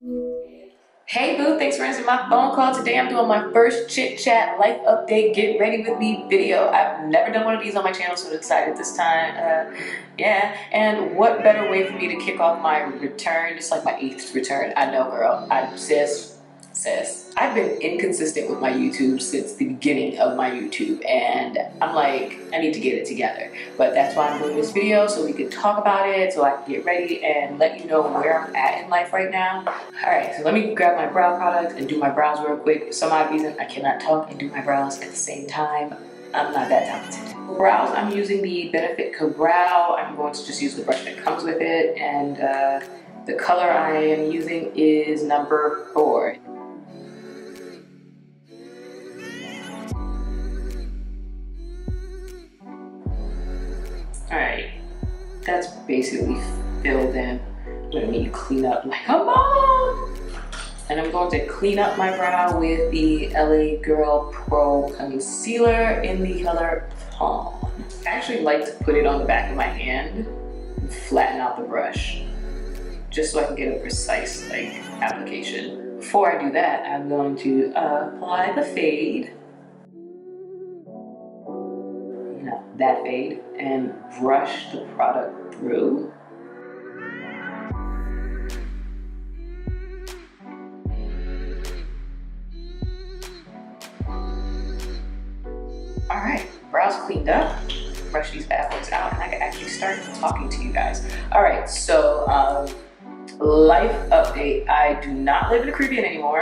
Hey boo, thanks for answering my phone call. Today I'm doing my first chit chat life update get ready with me video. I've never done one of these on my channel, so I'm excited this time. Yeah, and what better way for me to kick off my return? It's like my 8th return. I know, girl. Sis, I've been inconsistent with my YouTube since the beginning of my YouTube, and I'm like, I need to get it together. But that's why I'm doing this video, so we can talk about it, so I can get ready and let you know where I'm at in life right now. Alright, so let me grab my brow product and do my brows real quick. For some odd reason, I cannot talk and do my brows at the same time. I'm not that talented. For brows, I'm using the Benefit Brow. I'm going to just use the brush that comes with it, and the color I am using is number 4. Alright, that's basically filled in. I'm gonna need to clean up like a mom. And I'm going to clean up my brow with the LA Girl Pro Concealer in the color Fawn. I actually like to put it on the back of my hand and flatten out the brush, just so I can get a precise application. Before I do that, I'm going to apply the fade. That fade, and brush the product through. All right, brows cleaned up. Brush these bad boys out, and I can actually start talking to you guys. All right, so life update. I do not live in the Caribbean anymore.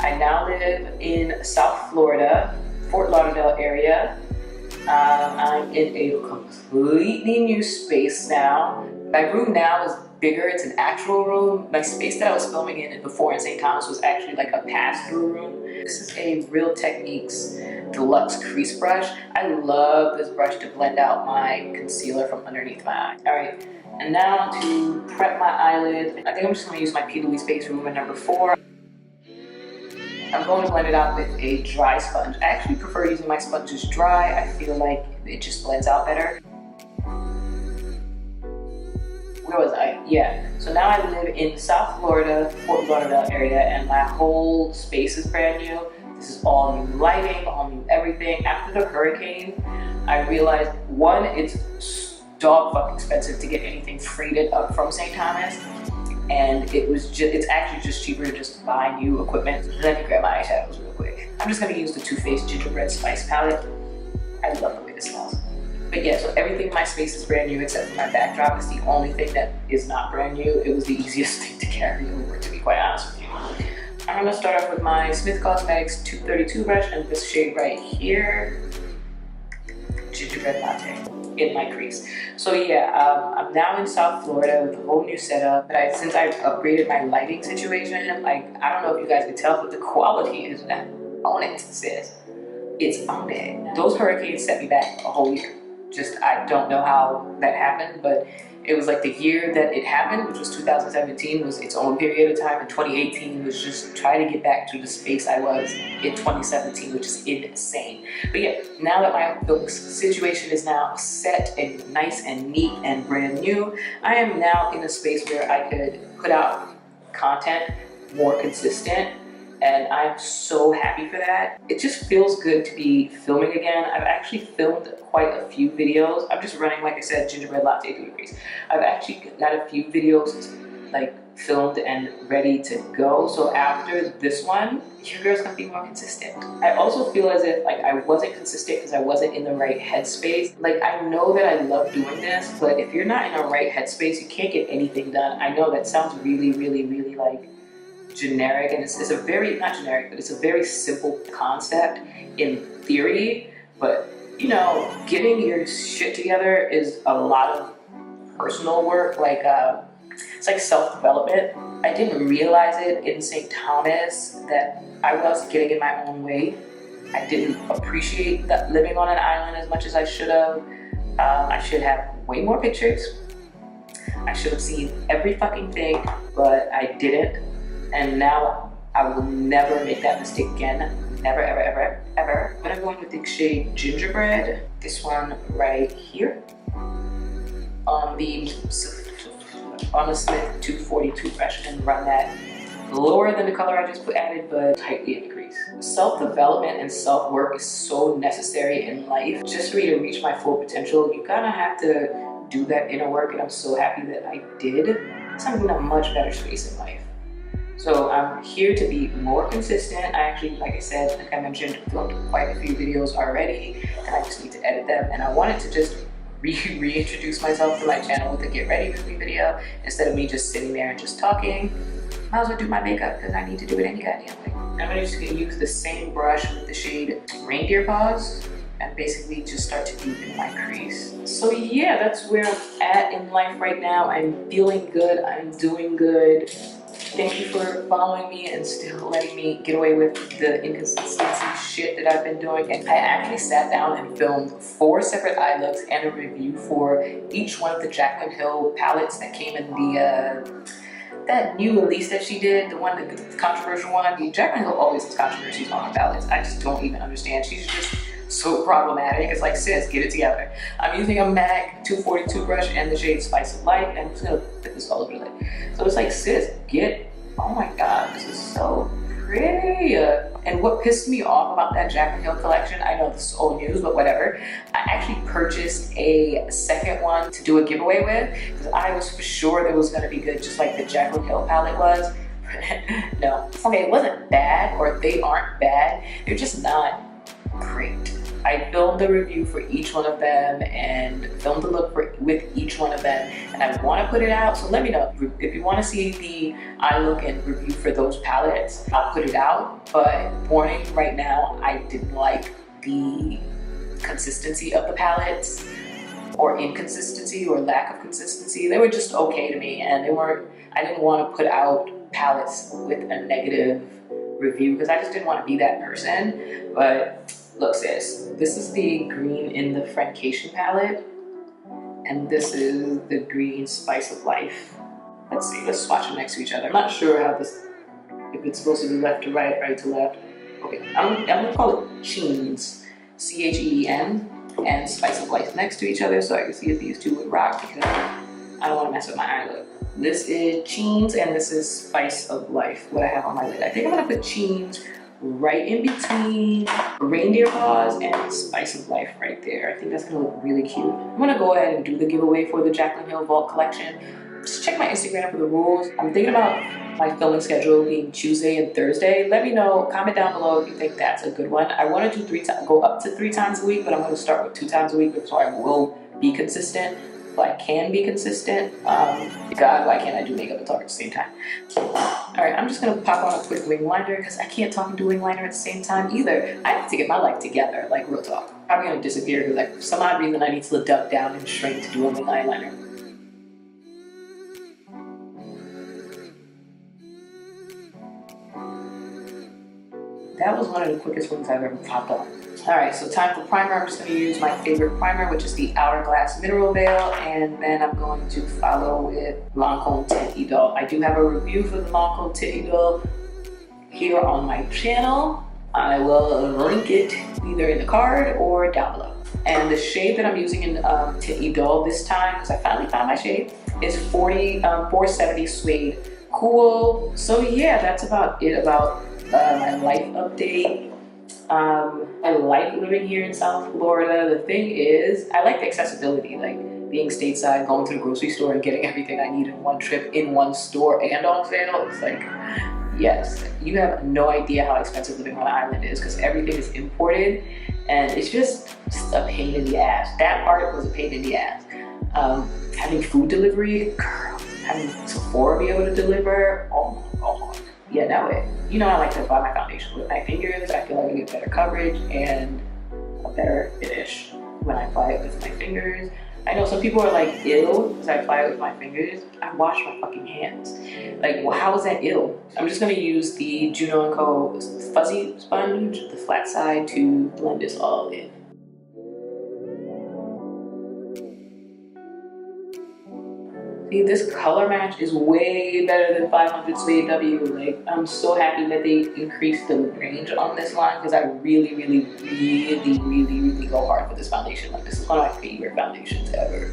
I now live in South Florida, Fort Lauderdale area. I'm in a completely new space now. My room now is bigger. It's an actual room. My space that I was filming in before in St. Thomas was actually like a pass-through room. This is a Real Techniques Deluxe Crease Brush. I love this brush to blend out my concealer from underneath my eye. All right, and now to prep my eyelid, I think I'm just gonna use my P. Louise Base Remover number 4. I'm going to blend it out with a dry sponge. I actually prefer using my sponges dry. I feel like it just blends out better. Where was I? Yeah, so now I live in South Florida, Fort Lauderdale area, and my whole space is brand new. This is all new lighting, all new everything. After the hurricane, I realized, one, it's dog fucking expensive to get anything freighted up from St. Thomas. And it's actually just cheaper to just buy new equipment. Let me grab my eyeshadows real quick. I'm just gonna use the Too Faced Gingerbread Spice palette. I love the way this smells. But yeah, so everything in my space is brand new except for my backdrop. It's the only thing that is not brand new. It was the easiest thing to carry over, to be quite honest with you. I'm gonna start off with my Smith Cosmetics 232 brush and this shade right here, Gingerbread Latte, in my crease. So yeah, I'm now in South Florida with a whole new setup. But since I've upgraded my lighting situation, I don't know if you guys can tell, but the quality is on it, sis. It's on it. Those hurricanes set me back a whole year. I don't know how that happened, but it was like the year that it happened, which was 2017, was its own period of time, and 2018 was just trying to get back to the space I was in 2017, which is insane. But yeah, now that the situation is now set and nice and neat and brand new, I am now in a space where I could put out content more consistent, and I'm so happy for that. It just feels good to be filming again. I've actually filmed quite a few videos. I'm just running, like I said, Gingerbread Latte through the crease. I've actually got a few videos filmed and ready to go. So after this one, your girl's gonna be more consistent. I also feel as if I wasn't consistent because I wasn't in the right headspace. I know that I love doing this, but if you're not in the right headspace, you can't get anything done. I know that sounds really, really, really generic, and it's a very, not generic, but it's a very simple concept in theory, but you know, getting your shit together is a lot of personal work. It's like self-development. I didn't realize it in St. Thomas that I was getting in my own way. I didn't appreciate that living on an island as much as I should have. I should have way more pictures. I should have seen every fucking thing, but I didn't. And now I will never make that mistake again. Never, ever, ever, ever. But I'm going with the shade Gingerbread. This one right here. On the Smith 242 brush, and run that lower than the color I just added, but tightly in the crease. Self-development and self-work is so necessary in life. Just for me to reach my full potential, you kind of have to do that inner work, and I'm so happy that I did. So I'm in a much better space in life. So I'm here to be more consistent. I actually, like I said, like I mentioned, filmed quite a few videos already, and I just need to edit them. And I wanted to just reintroduce myself to my channel with a get ready with me video instead of me just sitting there and just talking. Might as well do my makeup because I need to do it any goddamn way. I'm just gonna use the same brush with the shade Reindeer Paws and basically just start to deepen my crease. So yeah, that's where I'm at in life right now. I'm feeling good, I'm doing good. Thank you for following me and still letting me get away with the inconsistency shit that I've been doing. And I actually sat down and filmed 4 separate eye looks and a review for each one of the Jaclyn Hill palettes that came in the that new release that she did, the one, the controversial one. Jaclyn Hill always has controversies on her palettes. I just don't even understand. She's just so problematic. It's like, sis, get it together. I'm using a MAC 242 brush and the shade Spice of Life, and I'm just gonna put this all over the lid. So it's like, sis, oh my god, this is so pretty. And what pissed me off about that Jaclyn Hill collection, I know this is old news, but whatever, I actually purchased a second one to do a giveaway with, because I was for sure that it was gonna be good, just like the Jaclyn Hill palette was. No, okay, it wasn't bad, or they aren't bad, they're just not great. I filmed a review for each one of them and filmed a look with each one of them, and I want to put it out, so let me know. If you want to see the eye look and review for those palettes, I'll put it out, but warning right now, I didn't like the consistency of the palettes, or inconsistency, or lack of consistency. They were just okay to me, and I didn't want to put out palettes with a negative review, because I just didn't want to be that person. But look, sis, this is the green in the Francation palette, and this is the green Spice of Life. Let's see, let's swatch them next to each other. I'm not sure how this, if it's supposed to be left to right, right to left. Okay, I'm gonna call it Cheens, C-H-E-E-N, and Spice of Life next to each other, so I can see if these two would rock, because I don't want to mess up my eye look. This is Cheens, and this is Spice of Life, what I have on my lid. I think I'm gonna put Cheens right in between Reindeer Paws and Spice of Life right there. I think that's gonna look really cute. I'm gonna go ahead and do the giveaway for the Jaclyn Hill Vault collection. Just check my Instagram for the rules. I'm thinking about my filming schedule being Tuesday and Thursday. Let me know, comment down below if you think that's a good one. I want to do go up to 3 times a week, but I'm gonna start with 2 times a week, so I will be consistent. So I can be consistent. God, why can't I do makeup and talk at the same time? All right, I'm just gonna pop on a quick wing liner because I can't talk and do wing liner at the same time either. I have to get my life together, like real talk. Probably gonna disappear because like for some odd reason I need to duck down and shrink to do a wing eyeliner. That was one of the quickest wings I've ever popped on. All right, so time for primer. I'm just gonna use my favorite primer, which is the Hourglass Mineral Veil, and then I'm going to follow with Lancome Teint Idole. I do have a review for the Lancome Teint Idole here on my channel. I will link it either in the card or down below. And the shade that I'm using in Teint Idole this time, because I finally found my shade, is 470 Suede Cool. So yeah, that's about it about my life update. I like living here in South Florida. The thing is, I like the accessibility, like being stateside, going to the grocery store and getting everything I need in one trip, in one store and on sale. It's like, yes, you have no idea how expensive living on an island is because everything is imported and it's just a pain in the ass. That part was a pain in the ass. Having food delivery, girl, having Sephora be able to deliver, oh my god. Yeah, that way. You know I like to apply my foundation with my fingers. I feel like I get better coverage and a better finish when I apply it with my fingers. I know some people are like ill because I apply it with my fingers. I wash my fucking hands. Like, well, how is that ill? I'm just gonna use the Juno & Co. Fuzzy Sponge, the flat side, to blend this all in. See, this color match is way better than 500 Suede W. Like, I'm so happy that they increased the range on this line because I really go hard for this foundation. Like, this is one of my favorite foundations ever.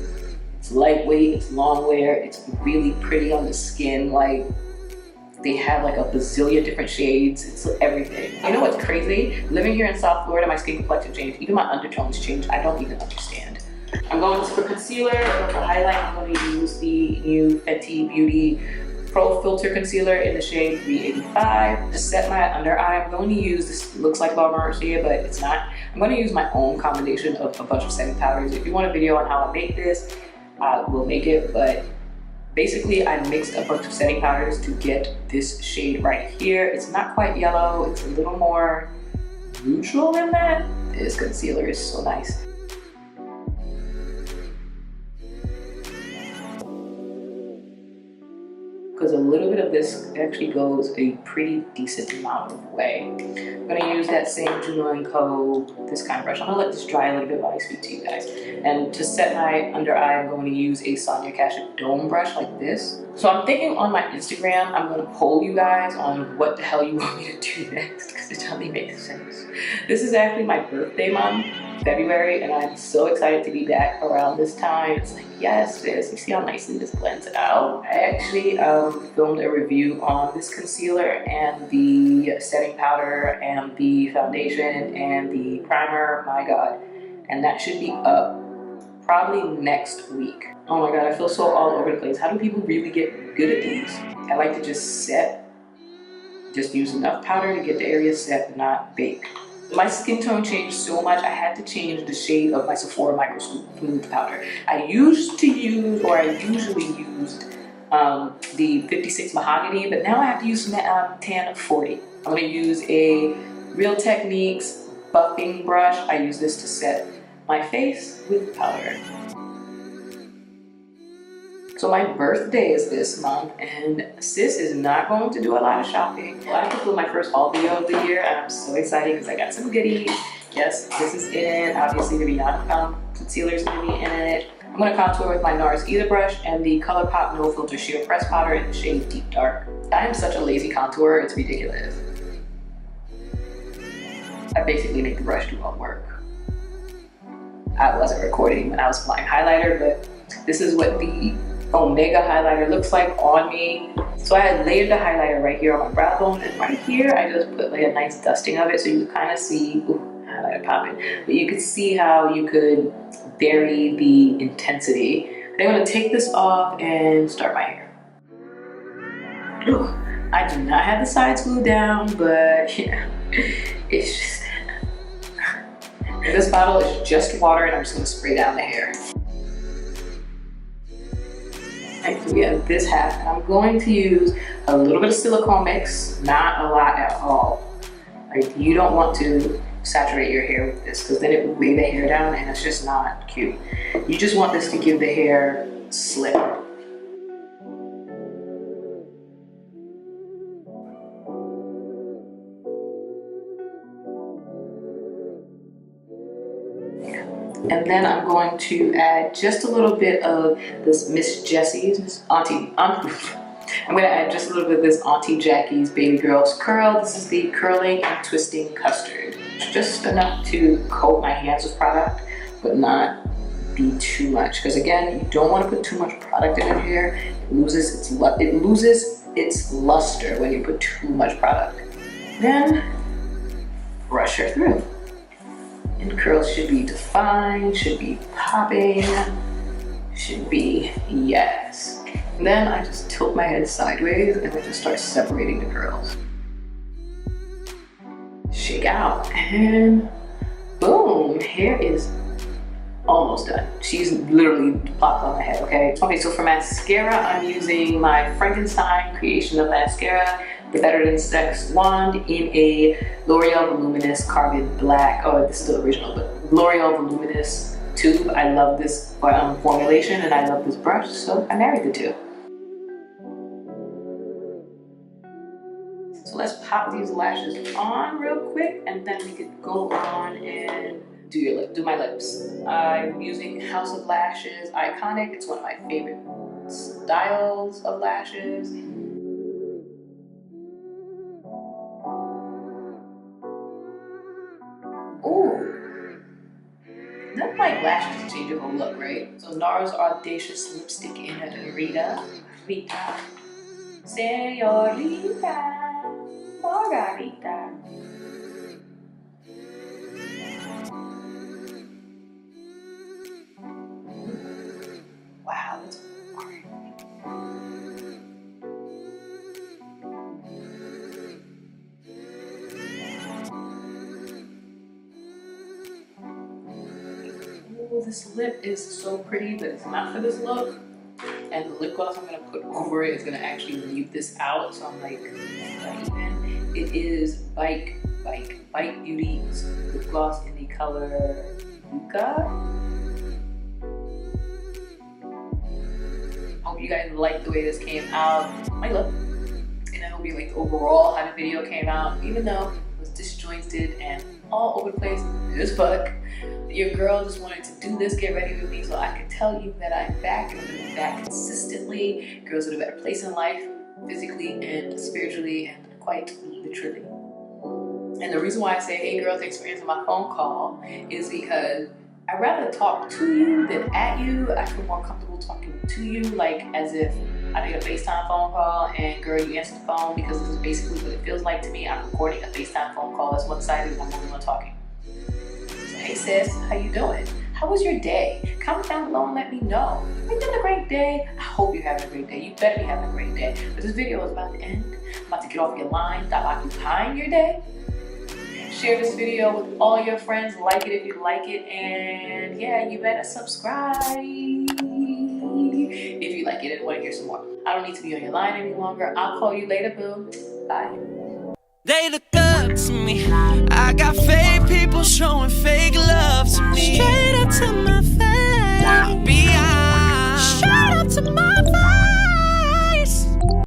It's lightweight, it's long wear, it's really pretty on the skin. Like, They have like a bazillion different shades. It's everything. You know what's crazy? Living here in South Florida, my skin complexion changed. Even my undertones changed. I don't even understand. I'm going for concealer, and for highlight, I'm going to use the new Fenty Beauty Pro Filter Concealer in the shade 385. To set my under eye, I'm going to use, this looks like La Mercier, but it's not. I'm going to use my own combination of a bunch of setting powders. If you want a video on how I make this, I will make it, but basically I mixed a bunch of setting powders to get this shade right here. It's not quite yellow, it's a little more neutral than that. This concealer is so nice. Because a little bit of this actually goes a pretty decent amount of way. I'm gonna use that same Juno & Co. this kind of brush. I'm gonna let this dry a little bit while I speak to you guys. And to set my under eye, I'm going to use a Sonia Kashuk dome brush like this. So I'm thinking on my Instagram, I'm gonna poll you guys on what the hell you want me to do next, because it totally makes sense. This is actually my birthday month, February, and I'm so excited to be back around this time. It's like, yes, you see how nicely this blends out. I actually filmed a review on this concealer and the setting powder and the foundation and the primer, my god, and that should be up probably next week. Oh my god, I feel so all over the place. How do people really get good at these? I like to just set, just use enough powder to get the area set, not bake. My skin tone changed so much, I had to change the shade of my Sephora Micro Smooth powder. I usually used the 56 Mahogany, but now I have to use Tan 40. I'm gonna use a Real Techniques buffing brush. I use this to set my face with powder. So my birthday is this month, and sis is not going to do a lot of shopping. Well, I have to film my first haul video of the year, and I'm so excited because I got some goodies. Yes, this is in it. Obviously, the Rihanna concealer is going to be in it. I'm going to contour with my NARS Either brush and the ColourPop No Filter Sheer Press Powder in the shade Deep Dark. I am such a lazy contourer, it's ridiculous. I basically make the brush do all the work. I wasn't recording when I was applying highlighter, but this is what the Omega highlighter looks like on me. So I had layered the highlighter right here on my brow bone, and right here I just put like a nice dusting of it so you can kind of see, ooh, highlighter popping, but you could see how you could vary the intensity. Then I'm gonna take this off and start my hair. Ooh, I do not have the sides glued down, but yeah, it's just, this bottle is just water and I'm just gonna spray down the hair. So we have this half, and I'm going to use a little bit of silicone mix, not a lot at all. Like, you don't want to saturate your hair with this because then it will weigh the hair down and it's just not cute. You just want this to give the hair slip. And then I'm going to add just a little bit of this Miss Jessie's, I'm going to add just a little bit of this Auntie Jackie's Baby Girls Curl. This is the Curling and Twisting Custard. Just enough to coat my hands with product, but not be too much. Because again, you don't want to put too much product in your hair. It loses its luster when you put too much product. Then brush her through. And curls should be defined, should be popping, should be yes. And then I just tilt my head sideways and I just start separating the curls. Shake out and boom, hair is almost done. She's literally plopped on my head, okay? Okay, so for mascara, I'm using my Frankenstein Creation of Mascara, the Better Than Sex wand in a L'Oreal Voluminous Carbon Black. Oh, this is the original, but L'Oreal Voluminous tube. I love this formulation and I love this brush, so I married the two. So let's pop these lashes on real quick and then we could go on and do my lips. I'm using House of Lashes Iconic. It's one of my favorite styles of lashes. Ooh, nothing like lashes to change your whole look, right? So NARS Audacious Lipstick in Rita. Señorita Margarita. Wow, that's great. Ooh, this lip is so pretty, but it's not for this look. And the lip gloss I'm gonna put over it is gonna actually leave this out. So I'm like, not even. It is Bike Beauty's lip gloss in the color Yucca. Hope you guys like the way this came out. My look. And I hope you liked overall how the video came out, even though it was disjointed and all over the place as fuck. Your girl just wanted to do this, get ready with me, so I could tell you that I'm back and I'm gonna be back consistently. Girls in a better place in life, physically and spiritually and quite literally. And the reason why I say, hey girl, thanks for answering my phone call is because I'd rather talk to you than at you. I feel more comfortable talking to you, like as if I made a FaceTime phone call and girl, you answer the phone, because this is basically what it feels like to me. I'm recording a FaceTime phone call that's one-sided and I'm the only one talking. So hey sis, how you doing? How was your day? Comment down below and let me know. Are you having a great day? I hope you're having a great day. You better be having a great day. But this video is about to end. I'm about to get off your line, stop occupying your day. Share this video with all your friends. Like it if you like it. And yeah, you better subscribe if you like it and want to hear some more. I don't need to be on your line any longer. I'll call you later, boo. Bye. They look up to me. I got fake people showing fake love to me. Straight up to my